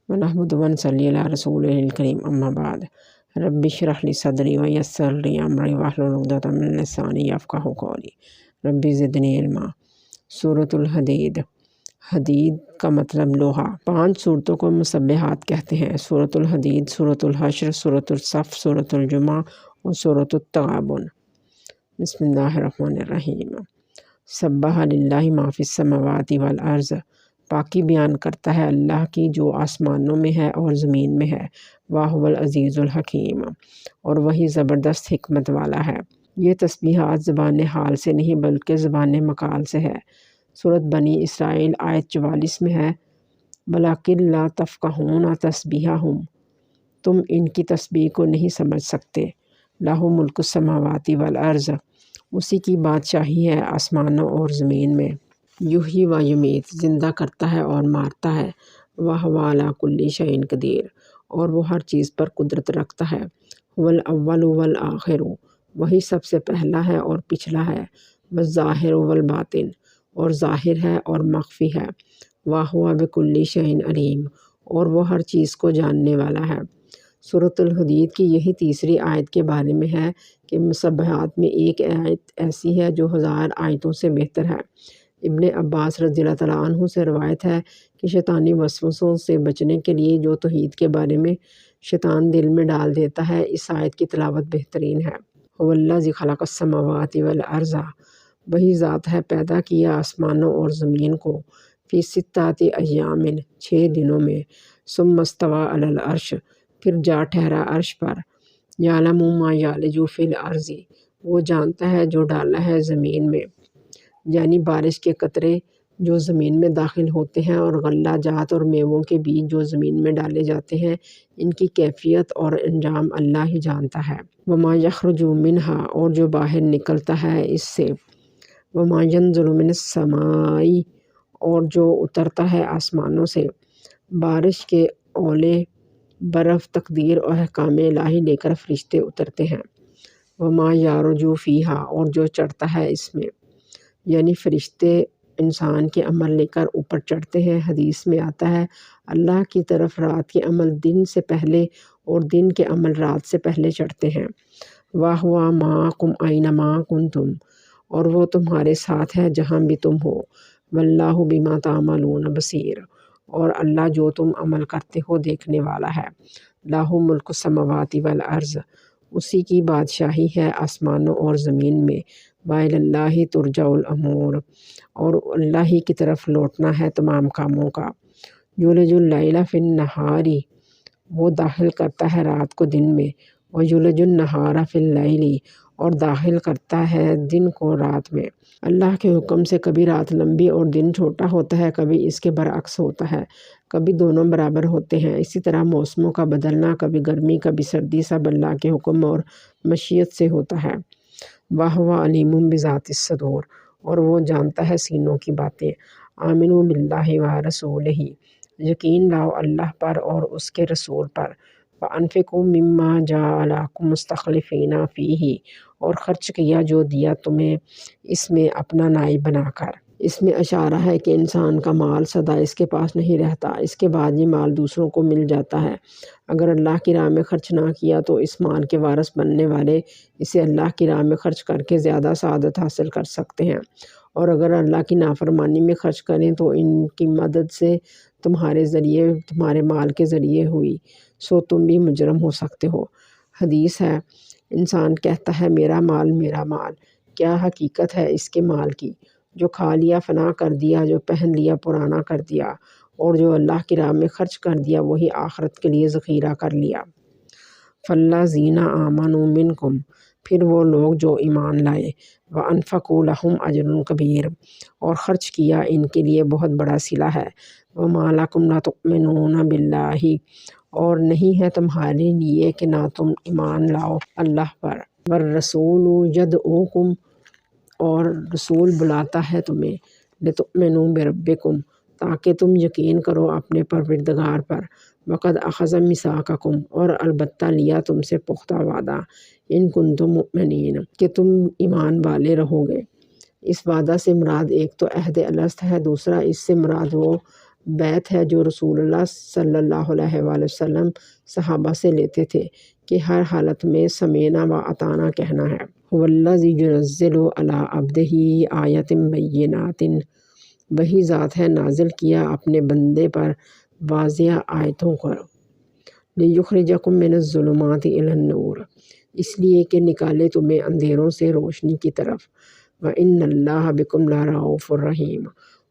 ونحمد ونصلی علی رسول الکریم اما بعد رب اشرح لی صدری ویسر لی امری واحلل عقدۃ من لسانی یفقہوا قولی رب زدنی علما۔ سورۃ الحدید۔ حدید کا مطلب لوہا۔ 5 صورتوں کو مسبحات کہتے ہیں: سورۃ الحدید، سورۃ الحشر، سورۃ الصف، سورۃ الجمعہ اور سورۃ التغابن۔ بسم اللہ الرحمن الرحیم۔ سبح للہ ما فی السماوات والارض، پاکی بیان کرتا ہے اللہ کی جو آسمانوں میں ہے اور زمین میں ہے۔ وَهُوَ العزیز الحکیم، اور وہی زبردست حکمت والا ہے۔ یہ تسبیحات زبان حال سے نہیں بلکہ زبان مقال سے ہے۔ سورۃ بنی اسرائیل آیت 44 میں ہے: وَلَٰكِن لَا تَفْقَهُونَ تَسْبِيحَهُمْ، تم ان کی تسبیح کو نہیں سمجھ سکتے۔ لَهُ مُلْكُ السَّمَاوَاتِ وَالْأَرْضِ، اسی کی بادشاہی ہے آسمانوں اور زمین میں۔ یحیی و یمیت، زندہ کرتا ہے اور مارتا ہے۔ وَهُوَ عَلَىٰ كُلِّ شَيْءٍ قدیر، اور وہ ہر چیز پر قدرت رکھتا ہے۔ هُوَ الْأَوَّلُ وَالْآخِرُ، وہی سب سے پہلا ہے اور پچھلا ہے۔ وَالظَّاہِرُ وَالْبَاطِنُ، اور ظاہر ہے اور مخفی ہے۔ وَهُوَ بِكُلِّ شَيْءٍ عَلِيمٌ، اور وہ ہر چیز کو جاننے والا ہے۔ سورۃ الحدید کی یہی تیسری آیت کے بارے میں ہے کہ مسبحات میں ایک آیت ایسی ہے جو 1000 آیتوں سے بہتر ہے۔ ابن عباس رضی اللہ تعالیٰ عنہ سے روایت ہے کہ شیطانی وسوسوں سے بچنے کے لیے جو توحید کے بارے میں شیطان دل میں ڈال دیتا ہے، اس آیت کی تلاوت بہترین ہے۔ هو الذی خلق السماوات والارض، وہی ذات ہے پیدا کیا آسمانوں اور زمین کو، فی 6 ایام، 6 دنوں میں، ثم استوی علی العرش، پھر جا ٹھہرا عرش پر۔ یعلم ما یلج فی الارض، وہ جانتا ہے جو ڈالا ہے زمین میں، یعنی بارش کے قطرے جو زمین میں داخل ہوتے ہیں اور غلہ جات اور میووں کے بیج جو زمین میں ڈالے جاتے ہیں، ان کی کیفیت اور انجام اللہ ہی جانتا ہے۔ وما یخرج منہا، اور جو باہر نکلتا ہے اس سے۔ وما ینزل من السماء، اور جو اترتا ہے آسمانوں سے۔ بارش کے اولے، برف، تقدیر اور احکام الہی لے کر فرشتے اترتے ہیں۔ وما یعرج فیہا، اور جو چڑھتا ہے اس میں، یعنی فرشتے انسان کے عمل لے کر اوپر چڑھتے ہیں۔ حدیث میں آتا ہے اللہ کی طرف رات کے عمل دن سے پہلے اور دن کے عمل رات سے پہلے چڑھتے ہیں۔ وَهُوَ مَعَكُمْ أَيْنَمَا كُنتُمْ، اور وہ تمہارے ساتھ ہے جہاں بھی تم ہو۔ وَاللَّهُ بِمَا تَعْمَلُونَ بَصِيرٌ، اور اللہ جو تم عمل کرتے ہو دیکھنے والا ہے۔ لَهُ مُلْكُ السَّمَاوَاتِ وَالْأَرْضِ، اسی کی بادشاہی ہے آسمانوں اور زمین میں۔ وَإِلَى اللَّهِ تُرْجَعُ الْأُمُورُ، اور اللہ ہی کی طرف لوٹنا ہے تمام کاموں کا۔ یولج اللیل فی النہار، وہ داخل کرتا ہے رات کو دن میں۔ ویولج النہار فی اللیل، اور داخل کرتا ہے دن کو رات میں۔ اللہ کے حکم سے کبھی رات لمبی اور دن چھوٹا ہوتا ہے، کبھی اس کے برعکس ہوتا ہے، کبھی دونوں برابر ہوتے ہیں۔ اسی طرح موسموں کا بدلنا، کبھی گرمی کبھی سردی، سب اللہ کے حکم اور مشیت سے ہوتا ہے۔ وَهُوَ عَلِیمٌ بِذَاتِ الصُّدُورِ، اور وہ جانتا ہے سینوں کی باتیں۔ آمنوا باللہ ورسولہ، یقین لاؤ اللہ پر اور اس کے رسول پر۔ وَأَنفِقُوا مِمَّا جَعَلَکُم مُّسْتَخْلَفِینَ فِیہ، اور خرچ کیا جو دیا تمہیں اس میں اپنا نائب بنا کر۔ اس میں اشارہ ہے کہ انسان کا مال سدا اس کے پاس نہیں رہتا، اس کے بعد یہ مال دوسروں کو مل جاتا ہے۔ اگر اللہ کی راہ میں خرچ نہ کیا تو اس مال کے وارث بننے والے اسے اللہ کی راہ میں خرچ کر کے زیادہ سعادت حاصل کر سکتے ہیں، اور اگر اللہ کی نافرمانی میں خرچ کریں تو ان کی مدد سے تمہارے مال کے ذریعے ہوئی، سو تم بھی مجرم ہو سکتے ہو۔ حدیث ہے انسان کہتا ہے میرا مال، کیا حقیقت ہے اس کے مال کی؟ جو کھا لیا فنا کر دیا، جو پہن لیا پرانا کر دیا، اور جو اللہ کی راہ میں خرچ کر دیا وہی آخرت کے لیے ذخیرہ کر لیا۔ فَالَّذِينَ آمَنُوا مِنْكُمْ، پھر وہ لوگ جو ایمان لائے، وَأَنفَقُوا لَهُمْ أَجْرٌ كَبِيرٌ، اور خرچ کیا ان کے لیے بہت بڑا صلہ ہے۔ وَمَا لَكُمْ لَا تُؤْمِنُونَ بِاللَّهِ، اور نہیں ہے تمہارے لیے کہ نہ تم ایمان لاؤ اللہ پر۔ وَالرَّسُولُ يَدْعُوكُمْ، اور رسول بلاتا ہے تمہیں، لِتُؤْمِنُوا بِرَبِّكُمْ، تاکہ تم یقین کرو اپنے پروردگار پر۔ وَقَدْ أَخَذَ مِيثَاقَكُمْ، اور البتہ لیا تم سے پختہ وعدہ، إِن كُنتُم مُؤْمِنِينَ، کہ تم ایمان والے رہو گے۔ اس وعدہ سے مراد ایک تو عہد الست ہے، دوسرا اس سے مراد وہ بیت ہے جو رسول اللہ صلی اللہ علیہ وآلہ وسلم صحابہ سے لیتے تھے کہ ہر حالت میں سمینا و اطانا کہنا ہے۔ والذی ينزل علی عبدہ آیات بینات، وہی ذات ہے نازل کیا اپنے بندے پر واضح آیتوں کو، لیخرجکم من الظلمات الی النور، اس لیے کہ نکالے تمہیں اندھیروں سے روشنی کی طرف، وَإِنَّ اللَّهَ بِكُمْ لَرَءُوفٌ الرحیم،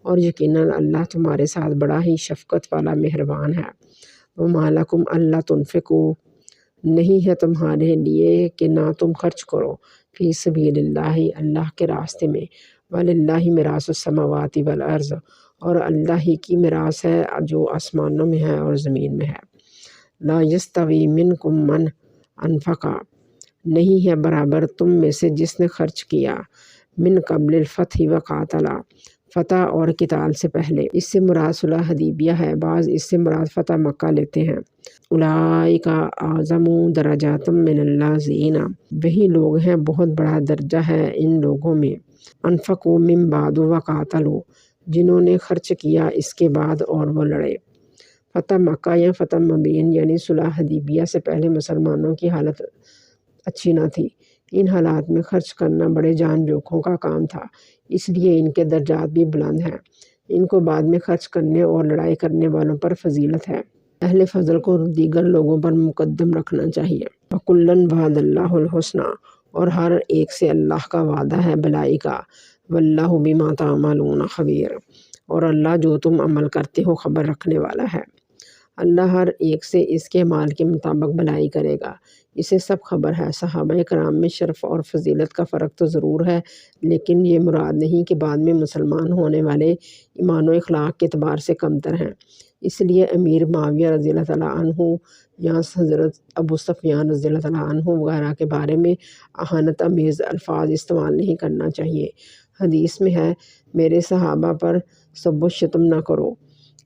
اور یقیناً اللہ تمہارے ساتھ بڑا ہی شفقت والا مہربان ہے۔ وَمَا لَكُمْ أَلَّا تُنْفِقُوا، نہیں ہے تمہارے لیے کہ نہ تم خرچ کرو، فی سبیل اللہ، اللہ کے راستے میں، وَلِلَّهِ مِيرَاثُ السَّمَاوَاتِ وَالْأَرْضِ، اور اللہ ہی کی میراث ہے جو آسمانوں میں ہے اور زمین میں ہے۔ لا یستوی منکم من انفق، نہیں ہے برابر تم میں سے جس نے خرچ کیا، من قبل الفتح وقاتل، فتح اور قتال سے پہلے، اس سے مراد صلح حدیبیہ ہے، بعض اس سے مراد فتح مکہ لیتے ہیں۔ اولئک اعظم درجات من الذین، وہی لوگ ہیں بہت بڑا درجہ ہے ان لوگوں میں، انفقوا من بعد وقاتلوا، جنہوں نے خرچ کیا اس کے بعد اور وہ لڑے۔ فتح مکہ یا فتح مبین یعنی صلح حدیبیہ سے پہلے مسلمانوں کی حالت اچھی نہ تھی، ان حالات میں خرچ کرنا بڑے جان جوکھوں کا کام تھا، اس لیے ان کے درجات بھی بلند ہیں، ان کو بعد میں خرچ کرنے اور لڑائی کرنے والوں پر فضیلت ہے۔ اہل فضل کو دیگر لوگوں پر مقدم رکھنا چاہیے۔ وَكُلًّا وَعَدَ اللَّهُ الْحُسْنَىٰ، اور ہر ایک سے اللہ کا وعدہ ہے بھلائی کا، وَاللَّهُ بِمَا تَعْمَلُونَ خَبِيرٌ، اور اللہ جو تم عمل کرتے ہو خبر رکھنے والا ہے۔ اللہ ہر ایک سے اس کے مال کے مطابق بھلائی کرے گا، اسے سب خبر ہے۔ صحابہ کرام میں شرف اور فضیلت کا فرق تو ضرور ہے، لیکن یہ مراد نہیں کہ بعد میں مسلمان ہونے والے ایمان و اخلاق کے اعتبار سے کمتر ہیں۔ اس لیے امیر معاویہ رضی اللہ تعالیٰ عنہ یا حضرت ابو سفیان رضی اللہ تعالیٰ عنہ وغیرہ کے بارے میں اہانت آمیز الفاظ استعمال نہیں کرنا چاہیے۔ حدیث میں ہے، میرے صحابہ پر سب و شتم نہ کرو،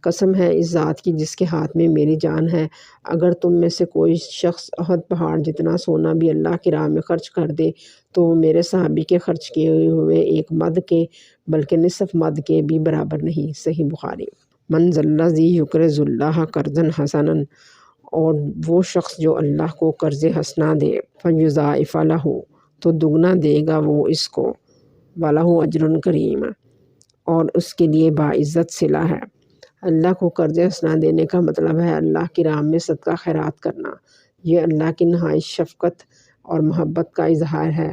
قسم ہے اس ذات کی جس کے ہاتھ میں میری جان ہے، اگر تم میں سے کوئی شخص احد پہاڑ جتنا سونا بھی اللہ کی راہ میں خرچ کر دے تو وہ میرے صحابی کے خرچ کیے ہوئے ایک مد کے بلکہ نصف مد کے بھی برابر نہیں۔ صحیح بخاری۔ من ذا الذی یقرض اللہ قرضا حسنا، اور وہ شخص جو اللہ کو قرض حسنا دے، فیضاعف لہ، تو دگنا دے گا وہ اس کو، وَلَہ اجر کریم، اور اس کے لیے باعزت صلہ ہے۔ اللہ کو قرض حسنا دینے کا مطلب ہے اللہ کی راہ میں صدقہ خیرات کرنا، یہ اللہ کی نہایت شفقت اور محبت کا اظہار ہے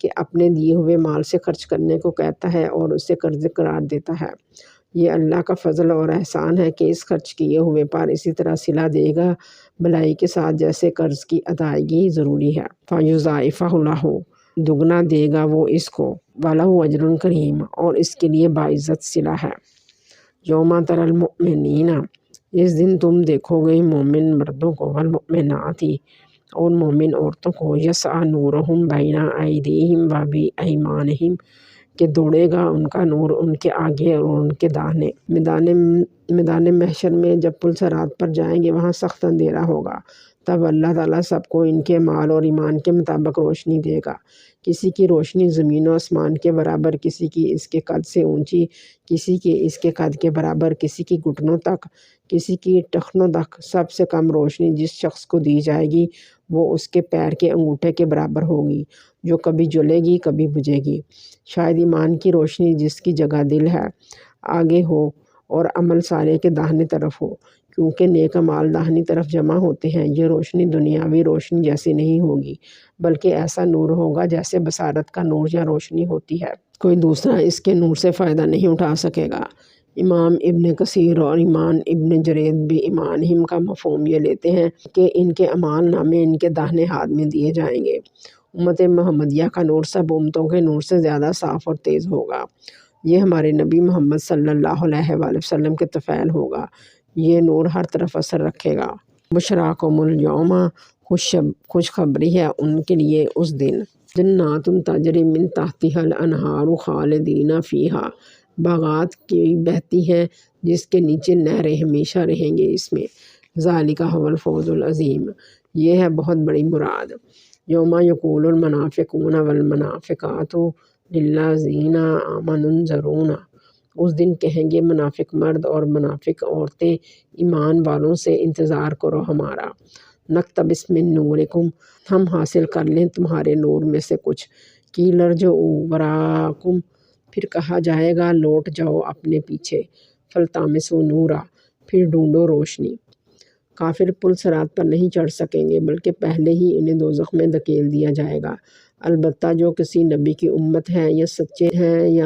کہ اپنے دیے ہوئے مال سے خرچ کرنے کو کہتا ہے اور اسے قرض قرار دیتا ہے۔ یہ اللہ کا فضل اور احسان ہے کہ اس خرچ کیے ہوئے پر اسی طرح صلہ دے گا بھلائی کے ساتھ جیسے قرض کی ادائیگی ضروری ہے۔ فَيُضَاعِفَہُ لَہُ، دگنا دے گا وہ اس کو، وَلَہُ اجر کریم، اور اس کے لیے باعزت صلہ ہے۔ یوم تری المؤمنین، اس دن تم دیکھو گے مومن مردوں کو، والمؤمنات، اور مومن عورتوں کو، یسعی نورہم بین ایدیہم و بایمانہم، کہ دوڑے گا ان کا نور ان کے آگے اور ان کے داہنے۔ میدان محشر میں جب پل صراط پر جائیں گے وہاں سخت اندھیرا ہوگا، تب اللہ تعالیٰ سب کو ان کے مال اور ایمان کے مطابق روشنی دے گا، کسی کی روشنی زمین و آسمان کے برابر، کسی کی اس کے قد سے اونچی، کسی کی اس کے قد کے برابر، کسی کی گھٹنوں تک، کسی کی ٹخنوں تک۔ سب سے کم روشنی جس شخص کو دی جائے گی وہ اس کے پیر کے انگوٹھے کے برابر ہوگی، جو کبھی جلے گی کبھی بجھے گی۔ شاید ایمان کی روشنی جس کی جگہ دل ہے آگے ہو اور عمل صالح کے داہنے طرف ہو، کیونکہ نیک اعمال داہنی طرف جمع ہوتے ہیں۔ یہ روشنی دنیاوی روشنی جیسی نہیں ہوگی، بلکہ ایسا نور ہوگا جیسے بصارت کا نور یا روشنی ہوتی ہے، کوئی دوسرا اس کے نور سے فائدہ نہیں اٹھا سکے گا۔ امام ابن کثیر اور امام ابن جریر بھی ایمانہم کا مفہوم یہ لیتے ہیں کہ ان کے اعمال نامے ان کے داہنے ہاتھ میں دیے جائیں گے۔ امت محمدیہ کا نور سب امتوں کے نور سے زیادہ صاف اور تیز ہوگا، یہ ہمارے نبی محمد صلی اللہ علیہ وآلہ وسلم کے طفیل ہوگا، یہ نور ہر طرف اثر رکھے گا۔ بشراکم الیوم، خوشخبری ہے ان کے لیے اس دن، جنات تجری من تحتہا الانہار خالدین فیہا، باغات کی بہتی ہیں جس کے نیچے نہریں ہمیشہ رہیں گے اس میں، ذالک ھو الفوز العظیم، یہ ہے بہت بڑی مراد۔ یوم یقول المنافقون والمنافقات للذین آمنوا انظرونا، اس دن کہیں گے منافق مرد اور منافق عورتیں ایمان والوں سے انتظار کرو ہمارا، نقتبس من نورکم، ہم حاصل کر لیں تمہارے نور میں سے کچھ، قیل ارجعوا وراءکم، پھر کہا جائے گا لوٹ جاؤ اپنے پیچھے، فالتمسوا نورا، پھر ڈھونڈو روشنی۔ کافر پل صراط پر نہیں چڑھ سکیں گے بلکہ پہلے ہی انہیں دوزخ میں دھکیل دیا جائے گا۔ البتہ جو کسی نبی کی امت ہے یا سچے ہیں یا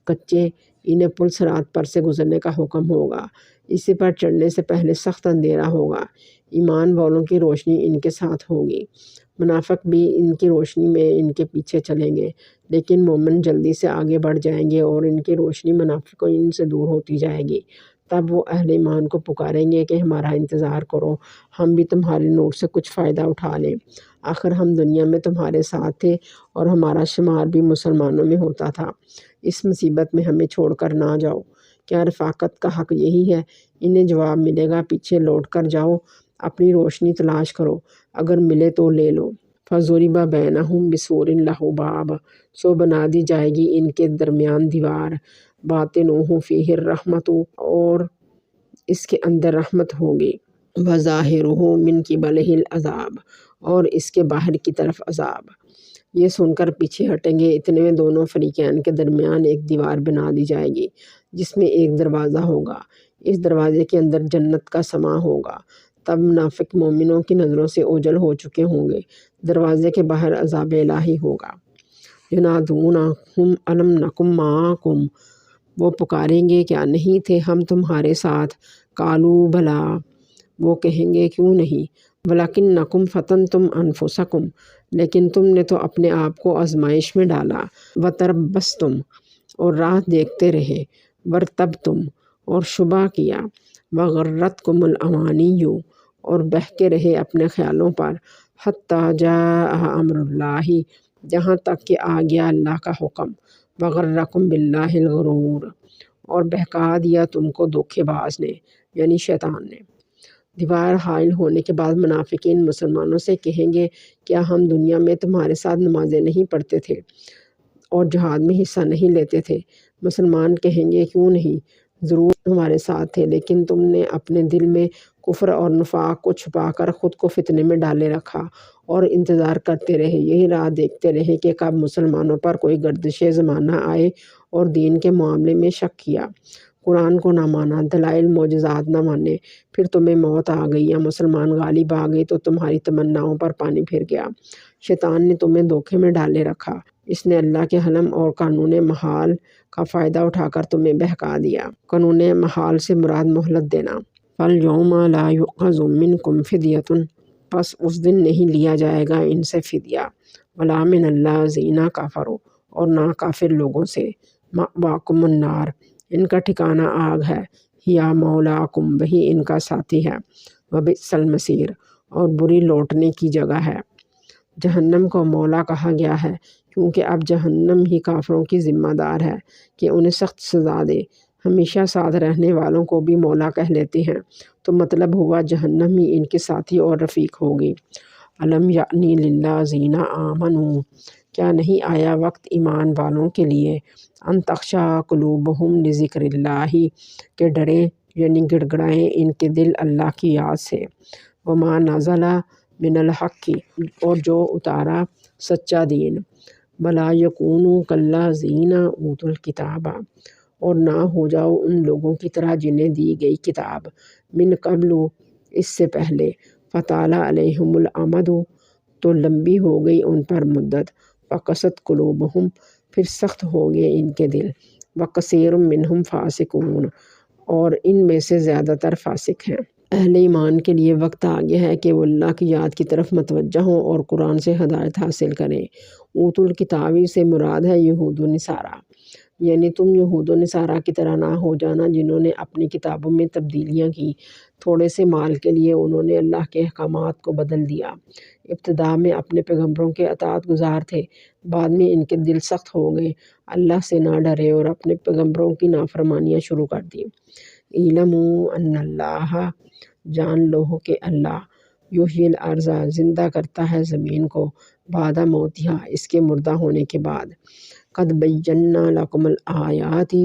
کچے، انہیں پل صراط پر سے گزرنے کا حکم ہوگا۔ اسی پر چڑھنے سے پہلے سخت اندھیرا ہوگا، ایمان والوں کی روشنی ان کے ساتھ ہوگی، منافق بھی ان کی روشنی میں ان کے پیچھے چلیں گے، لیکن مومن جلدی سے آگے بڑھ جائیں گے اور ان کی روشنی منافقین سے دور ہوتی جائے گی۔ تب وہ اہل ایمان کو پکاریں گے کہ ہمارا انتظار کرو، ہم بھی تمہارے نور سے کچھ فائدہ اٹھا لیں، آخر ہم دنیا میں تمہارے ساتھ تھے اور ہمارا شمار بھی مسلمانوں میں ہوتا تھا، اس مصیبت میں ہمیں چھوڑ کر نہ جاؤ۔ کیا رفاقت کا حق یہی ہے؟ انہیں جواب ملے گا پیچھے لوٹ کر جاؤ، اپنی روشنی تلاش کرو، اگر ملے تو لے لو۔ فَضُرِبَ بَيْنَهُم بِسُورٍ لَهُ بَابٌ، سو بنا دی جائے گی ان کے درمیان دیوار، باطنُهُ فِيهِ الرَّحْمَةُ، اور اس کے اندر رحمت ہوگی، وَظَاهِرُهُ مِن قِبَلِهِ الْعَذَابُ، اور اس کے باہر کی طرف عذاب۔ یہ سن کر پیچھے ہٹیں گے، اتنے میں دونوں فریقین کے درمیان ایک دیوار بنا دی جائے گی جس میں ایک دروازہ ہوگا، اس دروازے کے اندر جنت کا سماں ہوگا۔ تب منافق مومنوں کی نظروں سے اوجھل ہو چکے ہوں گے، دروازے کے باہر عذاب الہی ہوگا۔ يُنَادُونَهُمْ أَلَمْ نَكُن مَّعَكُمْ، وہ پکاریں گے کیا نہیں تھے ہم تمہارے ساتھ؟ قَالُوا بَلَىٰ، وہ کہیں گے کیوں نہیں، وَلَٰكِنَّكُمْ فَتَنتُمْ أَنفُسَكُمْ، لیکن تم نے تو اپنے آپ کو آزمائش میں ڈالا، وَتَرَبَّصْتُمْ، اور راہ دیکھتے رہے، وَارْتَبْتُمْ، اور شبہ کیا، وَغَرَّتْكُمُ الْأَمَانِيُّ، اور بہکے رہے اپنے خیالوں پر، حَتَّىٰ جَاءَ أَمْرُ اللہِ، جہاں تک کہ آ گیا اللہ کا حکم، وَغَرَّكُم بِاللہِ الْغَرُورُ، اور بہکا دیا تم کو دھوکے باز نے، یعنی شیطان نے۔ دیوار حائل ہونے کے بعد منافقین مسلمانوں سے کہیں گے کیا ہم دنیا میں تمہارے ساتھ نمازیں نہیں پڑھتے تھے اور جہاد میں حصہ نہیں لیتے تھے؟ مسلمان کہیں گے کیوں نہیں، ضرور ہمارے ساتھ تھے، لیکن تم نے اپنے دل میں کفر اور نفاق کو چھپا کر خود کو فتنے میں ڈالے رکھا اور انتظار کرتے رہے، یہی راہ دیکھتے رہے کہ کب مسلمانوں پر کوئی گردش زمانہ آئے اور دین کے معاملے میں شک کیا، قرآن کو نہ مانا، دلائل معجزات نہ مانے، پھر تمہیں موت آ گئی یا مسلمان غالب آ گئے تو تمہاری تمناؤں پر پانی پھر گیا، شیطان نے تمہیں دھوکے میں ڈالے رکھا، اس نے اللہ کے حلم اور قانون محال کا فائدہ اٹھا کر تمہیں بہکا دیا۔ قانون محال سے مراد مہلت دینا۔ فَالْيَوْمَ لَا يُؤْخَذُ مِنْكُمْ فِدْيَةٌ، پس اس دن نہیں لیا جائے گا ان سے فدیہ، وَلَا مِنَ الَّذِينَ كَفَرُوا، اور نہ کافر لوگوں سے، مَأْوَاكُمُ النَّارُ، ان کا ٹھکانہ آگ ہے، ہِیَ مَوْلَاكُمْ، وہی ان کا ساتھی ہے، وَبِئْسَ الْمَصِيرُ، اور بری لوٹنے کی جگہ ہے۔ جہنم کو مولا کہا گیا ہے کیونکہ اب جہنم ہی کافروں کی ذمہ دار ہے کہ انہیں سخت سزا دے، ہمیشہ ساتھ رہنے والوں کو بھی مولا کہہ لیتے ہیں، تو مطلب ہوا جہنم ہی ان کے ساتھی اور رفیق ہوگی۔ أَلَمْ يَأْنِ لِلَّذِينَ آمَنُوا، کیا نہیں آیا وقت ایمان والوں کے لیے، أَن تَخْشَعَ قُلُوبُهُمْ لِذِكْرِ اللہِ، کہ ڈریں یعنی گڑ گڑائیں ان کے دل اللہ کی یاد سے، وَمَا نَزَلَ مِنَ الْحَقِّ، اور جو اتارا سچا دین، وَلَا يَكُونُوا كَالَّذِينَ أُوتُوا الْكِتَابَ، اور نہ ہو جاؤ ان لوگوں کی طرح جنہیں دی گئی کتاب، من قبل، اس سے پہلے، فَطَالَ عَلَيْهِمُ الْأَمَدُ، تو لمبی ہو گئی ان پر مدت، فَقَسَتْ قُلُوبُهُمْ، پھر سخت ہو گئے ان کے دل، وَكَثِيرٌ مِّنْهُمْ فَاسِقُونَ، اور ان میں سے زیادہ تر فاسق ہیں۔ اہل ایمان کے لیے وقت آ گیا ہے کہ وہ اللہ کی یاد کی طرف متوجہ ہوں اور قرآن سے ہدایت حاصل کریں۔ اوت الکتابی سے مراد ہے یہود و نصارہ، یعنی تم یہود و نصارہ کی طرح نہ ہو جانا جنہوں نے اپنی کتابوں میں تبدیلیاں کی، تھوڑے سے مال کے لیے انہوں نے اللہ کے احکامات کو بدل دیا، ابتدا میں اپنے پیغمبروں کے اطاعت گزار تھے، بعد میں ان کے دل سخت ہو گئے، اللہ سے نہ ڈرے اور اپنے پیغمبروں کی نافرمانیاں شروع کر دی۔ اعلموا ان اللہ، جان لو کہ اللہ، یحیی الارض، زندہ کرتا ہے زمین کو، بعد موتہا، اس کے مردہ ہونے کے بعد، قد بینا لکم الآیات،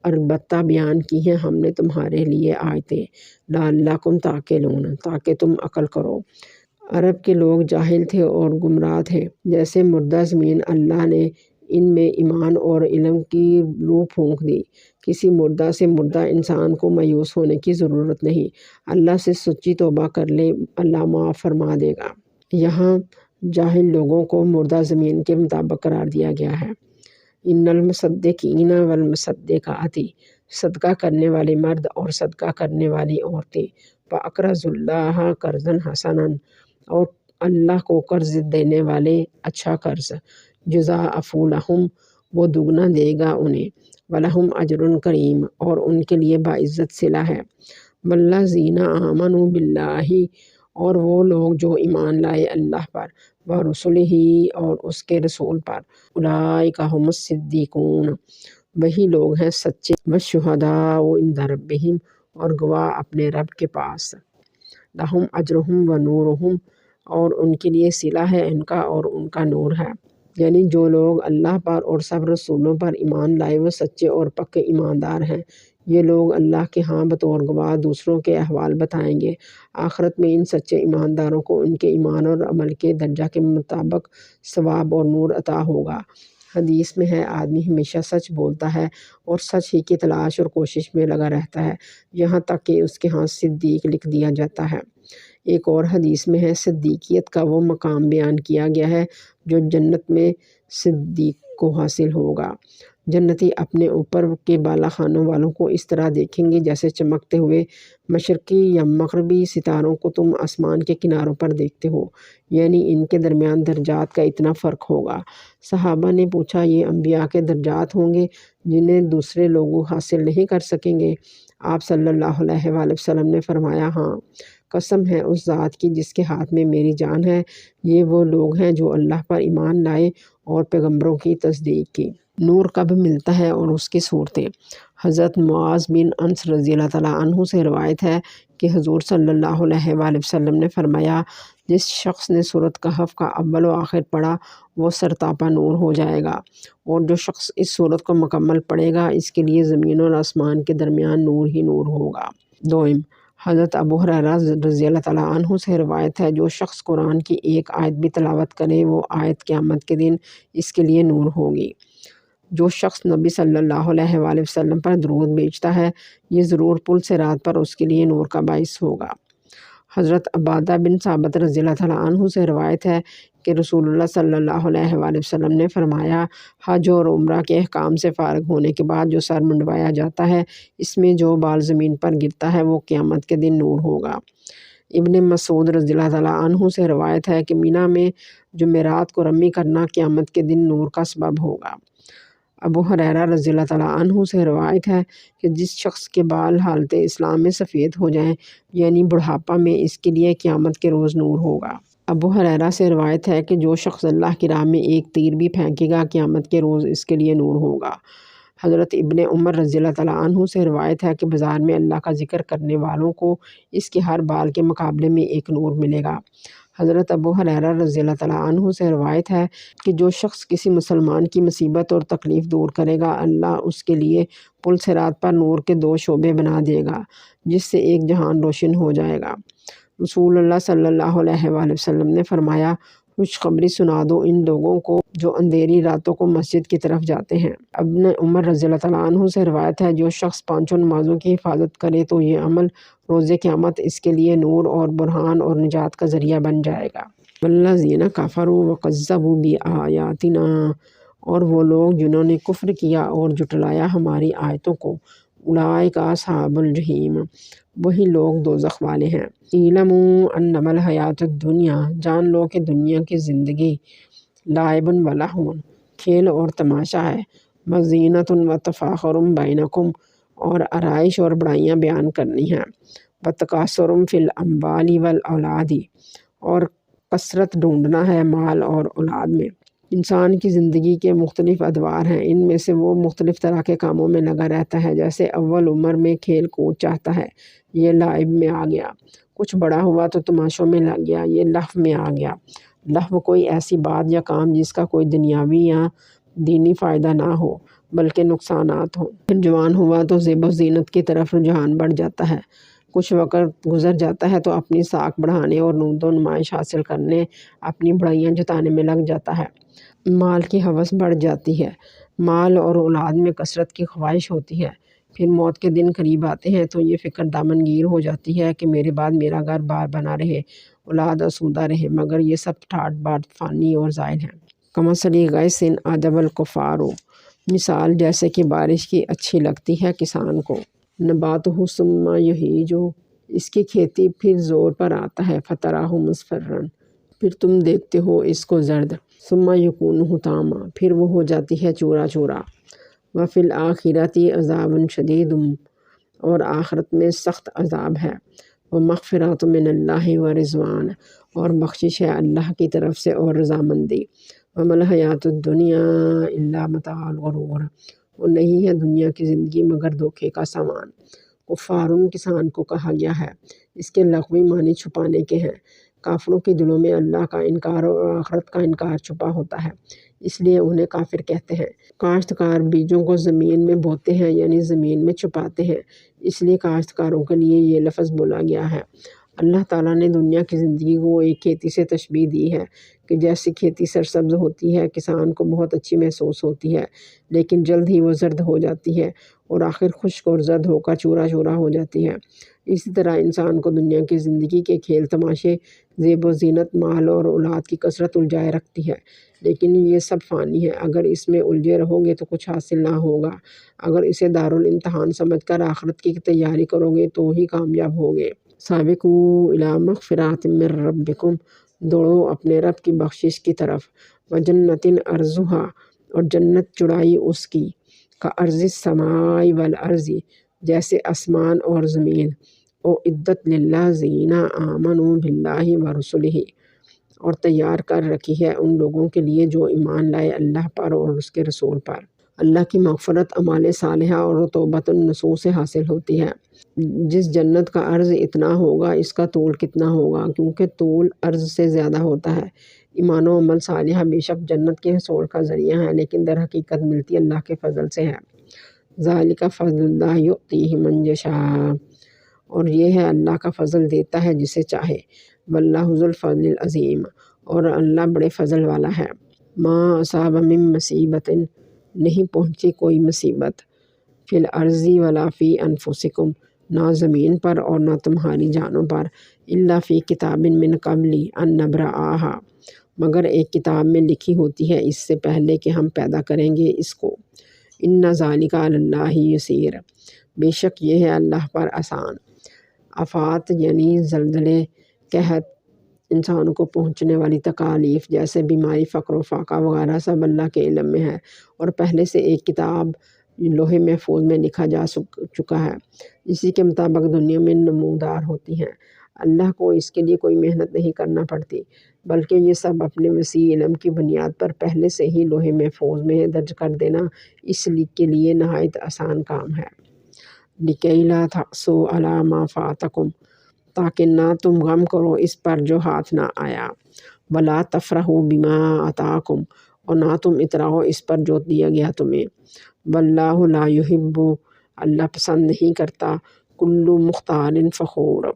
البتہ بیان کی ہیں ہم نے تمہارے لیے آیتیں لعلکم تعقلون، تاکہ تم عقل کرو۔ عرب کے لوگ جاہل تھے اور گمراہ تھے۔ جیسے مردہ زمین اللہ نے ان میں ایمان اور علم کی روح پھونک دی۔ کسی مردہ سے مردہ انسان کو مایوس ہونے کی ضرورت نہیں۔ اللہ سے سچی توبہ کر لے، اللہ معاف فرما دے گا۔ یہاں جاہل لوگوں کو مردہ زمین کے مطابق قرار دیا گیا ہے۔ ان المصدقین والمصدقات، صدقہ کرنے والے مرد اور صدقہ کرنے والی عورتیں، وَأَقْرَضُوا اللَّهَ قَرْضًا حَسَنًا، اور اللہ کو قرض دینے والے اچھا قرض، يُضَاعَفُ لَهُمْ، وہ دگنا دے گا انہیں، وَلَهُمْ أَجْرٌ کریم، اور ان کے لیے باعزت صلہ ہے۔ وَالَّذِينَ آمَنُوا بِاللَّهِ، اور وہ لوگ جو ایمان لائے اللہ پر، وَرُسُلِهِ، اور اس کے رسول پر، أُولَٰئِكَ هُمُ الصِّدِّيقُونَ، وہی لوگ ہیں سچے، وَالشُّهَدَاءُ عِندَ رَبِّهِمْ، اور گواہ اپنے رب کے پاس، لَهُمْ أَجْرُهُمْ وَنُورُهُمْ، اور ان کے لیے صلہ ہے ان کا اور ان کا نور ہے۔ یعنی جو لوگ اللہ پر اور سب رسولوں پر ایمان لائے وہ سچے اور پکے ایماندار ہیں۔ یہ لوگ اللہ کے ہاں بطور گواہ دوسروں کے احوال بتائیں گے۔ آخرت میں ان سچے ایمانداروں کو ان کے ایمان اور عمل کے درجہ کے مطابق ثواب اور نور عطا ہوگا۔ حدیث میں ہے آدمی ہمیشہ سچ بولتا ہے اور سچ ہی کی تلاش اور کوشش میں لگا رہتا ہے، یہاں تک کہ اس کے ہاں صدیق لکھ دیا جاتا ہے۔ ایک اور حدیث میں ہے صدیقیت کا وہ مقام بیان کیا گیا ہے جو جنت میں صدیق کو حاصل ہوگا۔ جنتی اپنے اوپر کے بالا خانوں والوں کو اس طرح دیکھیں گے جیسے چمکتے ہوئے مشرقی یا مغربی ستاروں کو تم آسمان کے کناروں پر دیکھتے ہو، یعنی ان کے درمیان درجات کا اتنا فرق ہوگا۔ صحابہ نے پوچھا یہ انبیاء کے درجات ہوں گے جنہیں دوسرے لوگ حاصل نہیں کر سکیں گے؟ آپ صلی اللہ علیہ وآلہ وسلم نے فرمایا ہاں، قسم ہے اس ذات کی جس کے ہاتھ میں میری جان ہے، یہ وہ لوگ ہیں جو اللہ پر ایمان لائے اور پیغمبروں کی تصدیق کی۔ نور کب ملتا ہے اور اس کی صورتیں۔ حضرت معاذ بن انس رضی اللہ تعالیٰ عنہ سے روایت ہے کہ حضور صلی اللہ علیہ وآلہ وسلم نے فرمایا جس شخص نے سورۃ کہف کا اول و آخر پڑھا وہ سرتاپا نور ہو جائے گا، اور جو شخص اس سورت کو مکمل پڑھے گا اس کے لیے زمین اور آسمان کے درمیان نور ہی نور ہوگا۔ دوئم، حضرت ابو ہریرہ رضی اللہ تعالیٰ عنہ سے روایت ہے جو شخص قرآن کی ایک آیت بھی تلاوت کرے وہ آیت قیامت کے دن اس کے لیے نور ہوگی۔ جو شخص نبی صلی اللہ علیہ وآلہ وسلم پر درود بھیجتا ہے یہ ضرور پل صراط پر اس کے لیے نور کا باعث ہوگا۔ حضرت عبادہ بن ثابت رضی اللہ تعالیٰ عنہ سے روایت ہے کہ رسول اللہ صلی اللہ علیہ وآلہ وسلم نے فرمایا حج اور عمرہ کے احکام سے فارغ ہونے کے بعد جو سر منڈوایا جاتا ہے اس میں جو بال زمین پر گرتا ہے وہ قیامت کے دن نور ہوگا۔ ابن مسعود رضی اللہ تعالیٰ عنہ سے روایت ہے کہ مینا میں جمعرات کو رمی کرنا قیامت کے دن نور کا سبب ہوگا۔ ابو ہریرہ رضی اللہ تعالیٰ عنہ سے روایت ہے کہ جس شخص کے بال حالت اسلام میں سفید ہو جائیں یعنی بڑھاپا میں اس کے لیے قیامت کے روز نور ہوگا۔ ابو ہریرہ سے روایت ہے کہ جو شخص اللہ کی راہ میں ایک تیر بھی پھینکے گا قیامت کے روز اس کے لیے نور ہوگا۔ حضرت ابن عمر رضی اللہ تعالیٰ عنہ سے روایت ہے کہ بازار میں اللہ کا ذکر کرنے والوں کو اس کے ہر بال کے مقابلے میں ایک نور ملے گا۔ حضرت ابو ہریرہ رضی اللہ تعالیٰ عنہ سے روایت ہے کہ جو شخص کسی مسلمان کی مصیبت اور تکلیف دور کرے گا اللہ اس کے لیے پل صراط پر نور کے 2 شعبے بنا دے گا جس سے ایک جہان روشن ہو جائے گا۔ رسول اللہ صلی اللہ علیہ وآلہ وسلم نے فرمایا خوشخبری سنا دو ان لوگوں کو جو اندھیری راتوں کو مسجد کی طرف جاتے ہیں۔ ابن عمر رضی اللہ تعالیٰ عنہ سے روایت ہے جو شخص 5 نمازوں کی حفاظت کرے تو یہ عمل روز قیامت اس کے لیے نور اور برہان اور نجات کا ذریعہ بن جائے گا۔ والذین کفروا وکذبوا بآیاتنا، اور وہ لوگ جنہوں نے کفر کیا اور جھٹلایا ہماری آیتوں کو، اولئک اصحاب الجحیم، وہی لوگ دوزخ والے ہیں۔ اعلموا انما الحیات الدنیا، جان لو کہ دنیا کی زندگی لعب و لہو، کھیل اور تماشا ہے، وزینۃ و تفاخر بینکم، اور آرائش اور بڑائیاں بیان کرنی ہیں، وتکاثر فی الاموال والاولاد، اور کثرت ڈھونڈنا ہے مال اور اولاد میں۔ انسان کی زندگی کے مختلف ادوار ہیں، ان میں سے وہ مختلف طرح کے کاموں میں لگا رہتا ہے، جیسے اول عمر میں کھیل کود چاہتا ہے، یہ لعب میں آ گیا، کچھ بڑا ہوا تو تماشوں میں لگ گیا، یہ لہو میں آ گیا۔ لہو کوئی ایسی بات یا کام جس کا کوئی دنیاوی یا دینی فائدہ نہ ہو، بلکہ نقصانات ہوں۔ پھر جوان ہوا تو زیب و زینت کی طرف رجحان بڑھ جاتا ہے۔ کچھ وقت گزر جاتا ہے تو اپنی ساکھ بڑھانے اور نمود و نمائش حاصل کرنے، اپنی بڑائیاں جتانے میں لگ جاتا ہے۔ مال کی ہوس بڑھ جاتی ہے، مال اور اولاد میں کثرت کی خواہش ہوتی ہے۔ پھر موت کے دن قریب آتے ہیں تو یہ فکر دامنگیر ہو جاتی ہے کہ میرے بعد میرا گھر بار بنا رہے، اولاد آسودہ رہے، مگر یہ سب ٹھاٹ بات فانی اور زائل ہیں۔ کمثل غیث اعجب الکفار، مثال جیسے کہ بارش کی اچھی لگتی ہے کسان کو۔ نباتہ ثم یہیج، اس کی کھیتی پھر زور پر آتا ہے، فتراہ مصفرا، پھر تم دیکھتے ہو اس کو زرد، ثم یکون حطاما، پھر وہ ہو جاتی ہے چورا چورا۔ وفی الآخرۃ عذاب شدید، اور آخرت میں سخت عذاب ہے۔ ومغفرۃ من اللہ ورضوان، اور بخشش ہے اللہ کی طرف سے اور رضامندی۔ وما الحیاۃ الدنیا الا متاع الغرور، اور نہیں ہے دنیا کی زندگی مگر دھوکے کا سامان۔ کفارن کسان کو کہا گیا ہے، اس کے لغوی معنی چھپانے کے ہیں۔ کافروں کے دلوں میں اللہ کا انکار اور آخرت کا انکار چھپا ہوتا ہے، اس لیے انہیں کافر کہتے ہیں۔ کاشتکار بیجوں کو زمین میں بوتے ہیں، یعنی زمین میں چھپاتے ہیں، اس لیے کاشتکاروں کے لیے یہ لفظ بولا گیا ہے۔ اللہ تعالیٰ نے دنیا کی زندگی کو ایک کھیتی سے تشبیہ دی ہے کہ جیسے کھیتی سرسبز ہوتی ہے، کسان کو بہت اچھی محسوس ہوتی ہے، لیکن جلد ہی وہ زرد ہو جاتی ہے اور آخر خشک اور زرد ہو کر چورا چورا ہو جاتی ہے۔ اسی طرح انسان کو دنیا کی زندگی کے کھیل تماشے، زیب و زینت، مال اور اولاد کی کثرت الجھائے رکھتی ہے، لیکن یہ سب فانی ہے۔ اگر اس میں الجھے رہو گے تو کچھ حاصل نہ ہوگا، اگر اسے دارالامتحان سمجھ کر آخرت کی تیاری کرو گے تو ہی کامیاب ہوگے۔ سابقوا الی مغفرۃ من ربکم، دوڑو اپنے رب کی بخشش کی طرف۔ وجنۃ عرضھا، اور جنت چوڑائی اس کی، کعرض السماء والارض، جیسے آسمان اور زمین۔ اعدت للذین آمنوا باللہ ورسلہ، اور تیار کر رکھی ہے ان لوگوں کے لیے جو ایمان لائے اللہ پر اور اس کے رسول پر۔ اللہ کی مغفرت اعمال صالحہ اور توبۃ النصوح سے حاصل ہوتی ہے۔ جس جنت کا عرض اتنا ہوگا، اس کا طول کتنا ہوگا، کیونکہ طول عرض سے زیادہ ہوتا ہے۔ ایمان و عمل صالحہ بے شک جنت کے حصول کا ذریعہ ہیں، لیکن در حقیقت ملتی اللہ کے فضل سے ہے۔ ذالک فضل اللہ یؤتیہ من یشاء، اور یہ ہے اللہ کا فضل دیتا ہے جسے چاہے۔ واللہ ذو الفضل العظیم، اور اللہ بڑے فضل والا ہے۔ ما اصاب من مصیبت، نہیں پہنچی کوئی مصیبت، فی الارض ولا فی انفسکم، نہ زمین پر اور نہ تمہاری جانوں پر، الا فی کتاب من قبل ان نبرأھا، مگر ایک کتاب میں لکھی ہوتی ہے اس سے پہلے کہ ہم پیدا کریں گے اس کو۔ ان ذالک علی اللہ یسیر، بے شک یہ ہے اللہ پر آسان۔ آفات یعنی زلزلے، قحط، انسانوں کو پہنچنے والی تکالیف جیسے بیماری، فقر و فاقہ وغیرہ سب اللہ کے علم میں ہے اور پہلے سے ایک کتاب لوح محفوظ میں لکھا جا چکا ہے۔ اسی کے مطابق دنیا میں نمودار ہوتی ہیں۔ اللہ کو اس کے لیے کوئی محنت نہیں کرنا پڑتی، بلکہ یہ سب اپنے وسیع علم کی بنیاد پر پہلے سے ہی لوح محفوظ میں درج کر دینا اس کے لیے نہایت آسان کام ہے۔ لِکَیْ لَا تَأْسَوْا عَلَىٰ مَا فَاتَکُم، تاکہ نہ تم غم کرو اس پر جو ہاتھ نہ آیا۔ وَلَا تَفْرَحُوا بِمَا آتَاکُم، اور نہ تم اتراؤ اس پر جو دیا گیا تمہیں۔ وَاللَّهُ لَا يُحِبُّ، اللہ پسند نہیں کرتا، كُلُّ مُخْتَالٍ فَخُورٍ،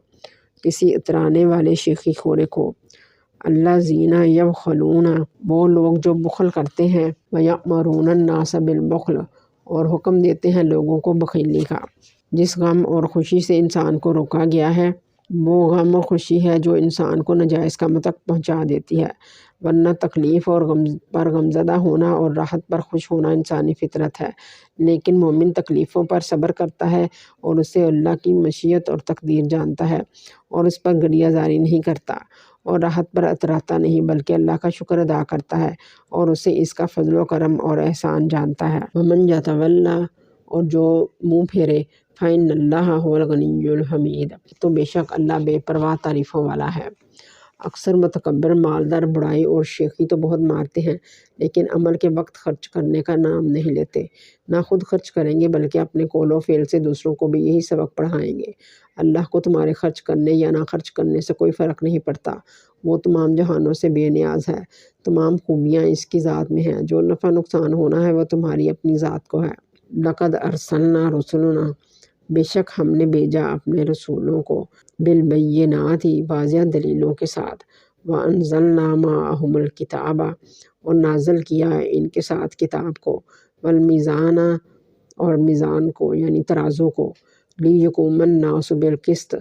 کسی اترانے والے شیخی خورے کو۔ الذین یبخلون، وہ لوگ جو بخل کرتے ہیں، وَیَأْمُرُونَ النَّاسَ بِالْبُخْلِ، اور حکم دیتے ہیں لوگوں کو بخیلی کا۔ جس غم اور خوشی سے انسان کو روکا گیا ہے وہ غم اور خوشی ہے جو انسان کو ناجائز کاموں تک پہنچا دیتی ہے، ورنہ تکلیف اور غم پر غمزدہ ہونا اور راحت پر خوش ہونا انسانی فطرت ہے، لیکن مومن تکلیفوں پر صبر کرتا ہے اور اسے اللہ کی مشیت اور تقدیر جانتا ہے اور اس پر گریہ زاری نہیں کرتا اور راحت پر اتراتا نہیں، بلکہ اللہ کا شکر ادا کرتا ہے اور اسے اس کا فضل و کرم اور احسان جانتا ہے۔ وَمَن یَتَوَلَّ، اور جو منہ پھیرے، فَإِنَّ اللَّهَ هُوَ الْغَنِیُّ الْحَمِیدُ، تو بے شک اللہ بے پرواہ تعریفوں والا ہے۔ اکثر متکبر مالدار برائی اور شیخی تو بہت مارتے ہیں، لیکن عمل کے وقت خرچ کرنے کا نام نہیں لیتے۔ نہ خود خرچ کریں گے بلکہ اپنے قول و فعل سے دوسروں کو بھی یہی سبق پڑھائیں گے۔ اللہ کو تمہارے خرچ کرنے یا نہ خرچ کرنے سے کوئی فرق نہیں پڑتا۔ وہ تمام جہانوں سے بے نیاز ہے۔ تمام خوبیاں اس کی ذات میں ہیں۔ جو نفع نقصان ہونا ہے وہ تمہاری اپنی ذات کو ہے۔ لقد ارسلنا رسلنا، بے شک ہم نے بھیجا اپنے رسولوں کو، بالبینات، واضح دلیلوں کے ساتھ، وانزلنا معہم الکتاب، اور نازل کیا ان کے ساتھ کتاب کو، والمیزان، اور میزان کو یعنی ترازو کو، لیقوم الناس بالقسط،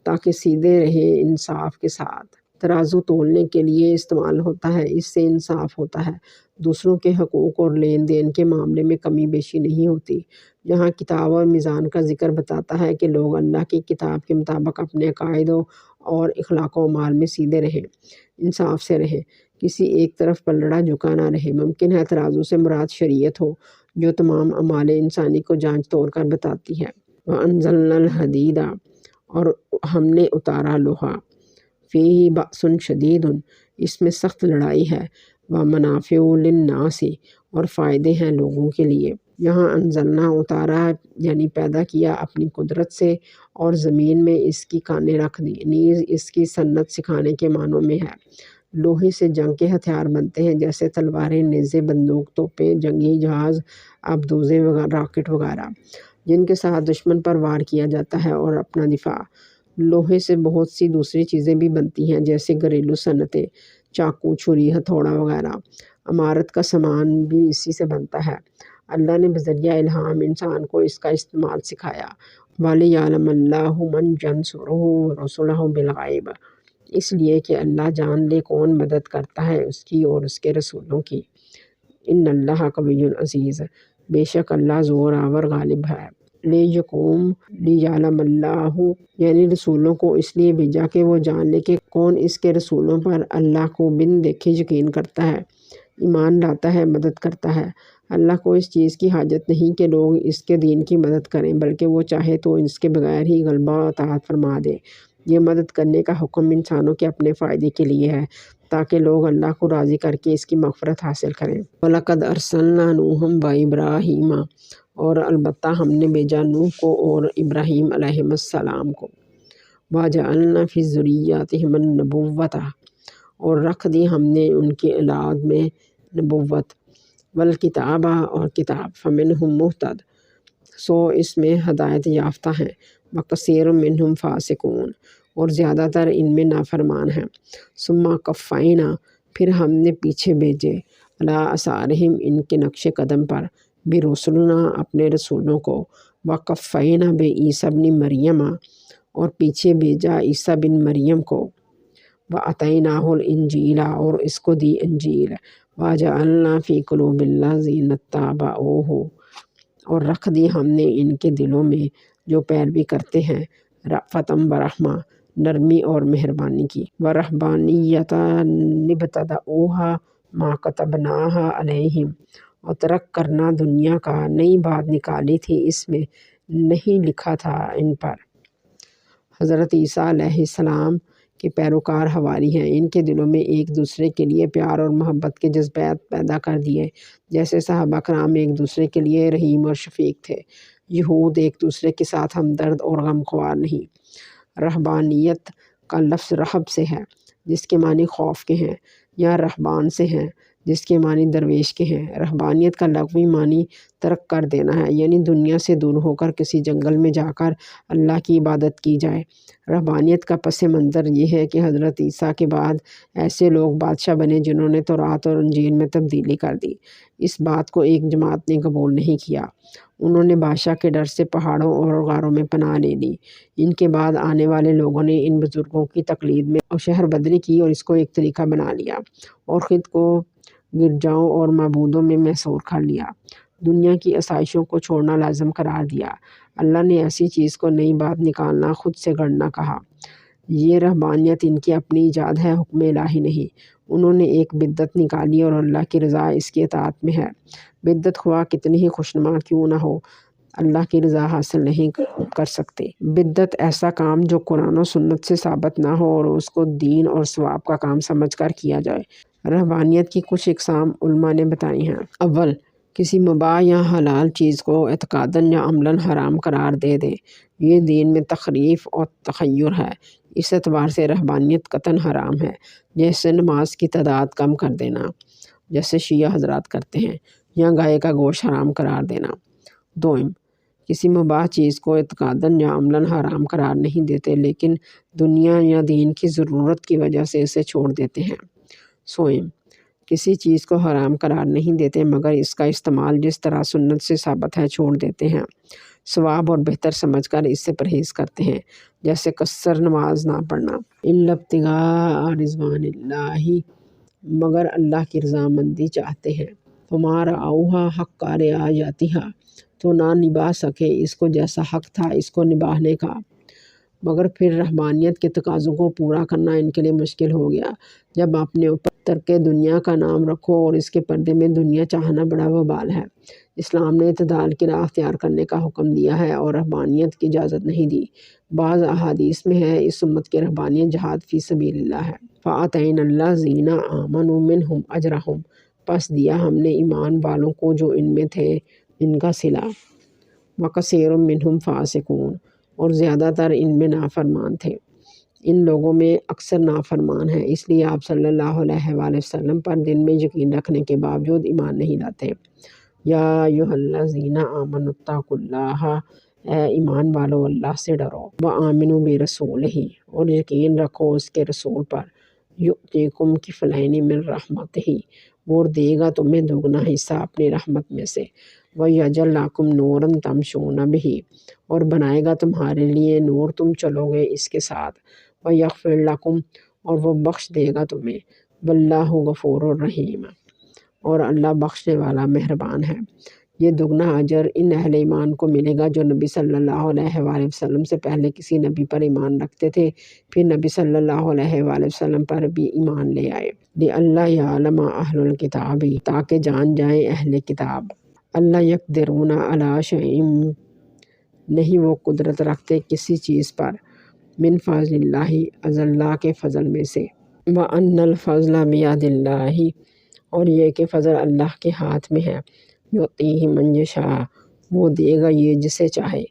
تاکہ سیدھے رہے انصاف کے ساتھ۔ ترازو تولنے کے لیے استعمال ہوتا ہے، اس سے انصاف ہوتا ہے، دوسروں کے حقوق اور لین دین کے معاملے میں کمی بیشی نہیں ہوتی۔ یہاں کتاب اور میزان کا ذکر بتاتا ہے کہ لوگ اللہ کی کتاب کے مطابق اپنے عقائد اور اخلاق و اعمال میں سیدھے رہیں، انصاف سے رہیں، کسی ایک طرف پلڑا جھکا نہ رہے۔ ممکن ہے ترازو سے مراد شریعت ہو جو تمام اعمال انسانی کو جانچ توڑ کر بتاتی ہے۔ وَأَنزَلْنَا الْحَدِيدَ، اور ہم نے اتارا لوہا، فِيهِ بَأْسٌ شَدِيدٌ، اس میں سخت لڑائی ہے، وَمَنَافِعُ لِلنَّاسِ، اور فائدے ہیں لوگوں کے لیے۔ یہاں انزلنا اتارا یعنی پیدا کیا اپنی قدرت سے، اور زمین میں اس کی کانیں رکھ دی، نیز اس کی صنعت سکھانے کے معنوں میں ہے۔ لوہے سے جنگ کے ہتھیار بنتے ہیں جیسے تلواریں، نیزے، بندوق، توپیں، جنگی جہاز، آبدوزیں، راکٹ وغیرہ، جن کے ساتھ دشمن پر وار کیا جاتا ہے، اور اپنا دفاع۔ لوہے سے بہت سی دوسری چیزیں بھی بنتی ہیں جیسے گھریلو صنعتیں، چاقو، چھری، ہتھوڑا وغیرہ۔ عمارت کا سامان بھی اسی سے بنتا ہے۔ اللہ نے بذریعہ الہام انسان کو اس کا استعمال سکھایا۔ وَلِيَعْلَمَ اللَّهُ مَنْ يَنْصُرُهُ وَرُسُلَهُ بِالْغَيْبِ، اس لیے کہ اللہ جان لے کون مدد کرتا ہے اس کی اور اس کے رسولوں کی۔ ان اللہ قوی عزیز، بے شک اللہ زور آور غالب ہے۔ لیعلم اللہ، یعنی رسولوں کو اس لیے بھیجا کہ وہ جان لے کہ کون اس کے رسولوں پر اللہ کو بن دیکھے یقین کرتا ہے، ایمان لاتا ہے، مدد کرتا ہے۔ اللہ کو اس چیز کی حاجت نہیں کہ لوگ اس کے دین کی مدد کریں، بلکہ وہ چاہے تو اس کے بغیر ہی غلبہ عطا فرما دے۔ یہ مدد کرنے کا حکم انسانوں کے اپنے فائدے کے لیے ہے تاکہ لوگ اللہ کو راضی کر کے اس کی مغفرت حاصل کریں۔ وَلَقَدْ أَرْسَلْنَا نُوحًا وَإِبْرَاهِيمَ، اور البتہ ہم نے بھیجا نوح کو اور ابراہیم علیہ السلام کو۔ وَجَعَلْنَا فِي ذُرِّيَّتِهِمُ النُّبُوَّةَ، اور رکھ دی ہم نے ان کی اولاد میں نبوت، والکتاب، اور کتاب، فَمِنْهُم مُہْتَدٍ، سو اس میں ہدایت یافتہ ہیں، وَكَثِيرٌ مِّنْهُمْ فَاسِقُونَ، اور زیادہ تر ان میں نافرمان ہیں۔ ثُمَّ قَفَّيْنَا، پھر ہم نے پیچھے بھیجے، عَلَىٰ آثَارِهِمْ، ان کے نقش قدم پر، برسلنا، اپنے رسولوں کو، وَقَفَّيْنَا بِعِیسیٰ ابْنِ مَرْیَمَ، اور پیچھے بھیجا عیسیٰ بن مریم کو، وَآتَیْنَاهُ الْإِنْجِیلَ، اور اس کو دی انجیل، وَجَعَلْنَا فِی قُلُوبِ الَّذِینَ اتَّبَعُوهُ، اور رکھ دی ہم نے ان کے دلوں میں جو پیروی کرتے ہیں، رأفۃ ورحمہ، نرمی اور مہربانی کی، ورہبانیۃ ابتدعوها ما کتبناها علیہم، اور ترک کرنا دنیا کا، نئی بات نکالی تھی اس میں نہیں لکھا تھا ان پر۔ حضرت عیسیٰ علیہ السلام کے پیروکار حواری ہیں، ان کے دلوں میں ایک دوسرے کے لیے پیار اور محبت کے جذبات پیدا کر دیے، جیسے صحابہ کرام ایک دوسرے کے لیے رحیم اور شفیق تھے۔ یہود ایک دوسرے کے ساتھ ہمدرد اور غمخوار نہیں۔ رہبانیت کا لفظ رہب سے ہے جس کے معنی خوف کے ہیں، یا رہبان سے ہیں جس کے معنی درویش کے ہیں۔ رہبانیت کا لغوی معنی ترک کر دینا ہے، یعنی دنیا سے دور ہو کر کسی جنگل میں جا کر اللہ کی عبادت کی جائے۔ رہبانیت کا پس منظر یہ ہے کہ حضرت عیسیٰ کے بعد ایسے لوگ بادشاہ بنے جنہوں نے تورات اور انجیل میں تبدیلی کر دی۔ اس بات کو ایک جماعت نے قبول نہیں کیا، انہوں نے بادشاہ کے ڈر سے پہاڑوں اور غاروں میں پناہ لے لی۔ ان کے بعد آنے والے لوگوں نے ان بزرگوں کی تقلید میں شہر بدری کی اور اس کو ایک طریقہ بنا لیا، اور خود کو گرجاؤں اور معبودوں میں محصور کر لیا، دنیا کی آسائشوں کو چھوڑنا لازم قرار دیا۔ اللہ نے ایسی چیز کو نئی بات نکالنا، خود سے گھڑنا کہا۔ یہ رہبانیت ان کی اپنی ایجاد ہے، حکم الہی نہیں۔ انہوں نے ایک بدعت نکالی اور اللہ کی رضا اس کی اطاعت میں ہے۔ بدعت خواہ کتنی ہی خوشنما کیوں نہ ہو، اللہ کی رضا حاصل نہیں کر سکتے۔ بدعت ایسا کام جو قرآن و سنت سے ثابت نہ ہو اور اس کو دین اور ثواب کا کام سمجھ کر کیا جائے۔ رہبانیت کی کچھ اقسام علماء نے بتائی ہیں۔ اول، کسی مباح یا حلال چیز کو اعتقاداً یا عملاً حرام قرار دے دیں، یہ دین میں تحریف اور تغیر ہے۔ اس اعتبار سے رہبانیت قطعاً حرام ہے، جیسے نماز کی تعداد کم کر دینا، جیسے شیعہ حضرات کرتے ہیں، یا گائے کا گوشت حرام قرار دینا۔ دوم، کسی مباح چیز کو اعتقاداً یا عملاً حرام قرار نہیں دیتے لیکن دنیا یا دین کی ضرورت کی وجہ سے اسے چھوڑ دیتے ہیں۔ سوم، کسی چیز کو حرام قرار نہیں دیتے مگر اس کا استعمال جس طرح سنت سے ثابت ہے چھوڑ دیتے ہیں، ثواب اور بہتر سمجھ کر اس سے پرہیز کرتے ہیں، جیسے قصر نماز نہ پڑھنا۔ الا ابتغاء رضوان اللہ، مگر اللہ کی رضامندی چاہتے ہیں۔ فما رعوها حق رعایتها، تو نہ نبھا سکے اس کو جیسا حق تھا اس کو نبھانے کا، مگر پھر رہبانیت کے تقاضوں کو پورا کرنا ان کے لیے مشکل ہو گیا۔ جب اپنے اوپر ترک دنیا کا نام رکھو اور اس کے پردے میں دنیا چاہنا بڑا وبال ہے۔ اسلام نے اعتدال کی راہ اختیار کرنے کا حکم دیا ہے اور رہبانیت کی اجازت نہیں دی۔ بعض احادیث میں ہے اس امت کی رہبانیت جہاد فی سبیل اللہ ہے۔ فَآتَيْنَا الَّذِينَ آمَنُوا مِنْهُمْ أَجْرَهُمْ، پس دیا ہم نے ایمان والوں کو جو ان میں تھے ان کا صلہ۔ وَكَثِيرٌ مِّنْهُمْ فَاسِقُونَ، اور زیادہ تر ان میں نافرمان تھے۔ ان لوگوں میں اکثر نافرمان ہیں، اس لیے آپ صلی اللہ علیہ وآلہ وسلم پر دل میں یقین رکھنے کے باوجود ایمان نہیں لاتے۔ یا ایھا الذین آمنوا اتقوا اللہ، اے ایمان والو اللہ سے ڈرو۔ وآمنوا برسولہ، اور یقین رکھو اس کے رسول پر۔ یؤتکم کفلین من رحمتہ، وہ دے گا تمہیں دوگنا حصہ اپنی رحمت میں سے۔ ویجعل لکم نورا تمشون بہ، اور بنائے گا تمہارے لیے نور تم چلو گے اس کے ساتھ۔ ویغفر لکم، اور وہ بخش دے گا تمہیں۔ واللہ غفور الرحیم، اور اللہ بخشنے والا مہربان ہے۔ یہ دگنا اجر ان اہل ایمان کو ملے گا جو نبی صلی اللہ علیہ وآلہ وسلم سے پہلے کسی نبی پر ایمان رکھتے تھے، پھر نبی صلی اللہ علیہ وآلہ وسلم پر بھی ایمان لے آئے۔ لئلا یعلم اہل الکتاب، تاکہ جان جائیں اہل کتاب۔ اللہ یقدرون علی شیء، نہیں وہ قدرت رکھتے کسی چیز پر، من فضل اللہ، از اللہ کے فضل میں سے۔ وَأَنَّ الْفَضْلَ بِیَدِ اللَّہِ، اور یہ کہ فضل اللہ کے ہاتھ میں ہے۔ یُؤْتِیہِ مَن یشاء، وہ دے گا یہ جسے چاہے۔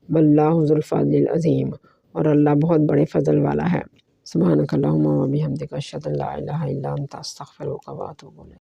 وَاللہ ذو الفضل العظیم، اور اللہ بہت بڑے فضل والا ہے۔ سبحانک اللہم و بحمدک، اشہد ان لا الہ الا انت، استغفرک و اتوب الیک۔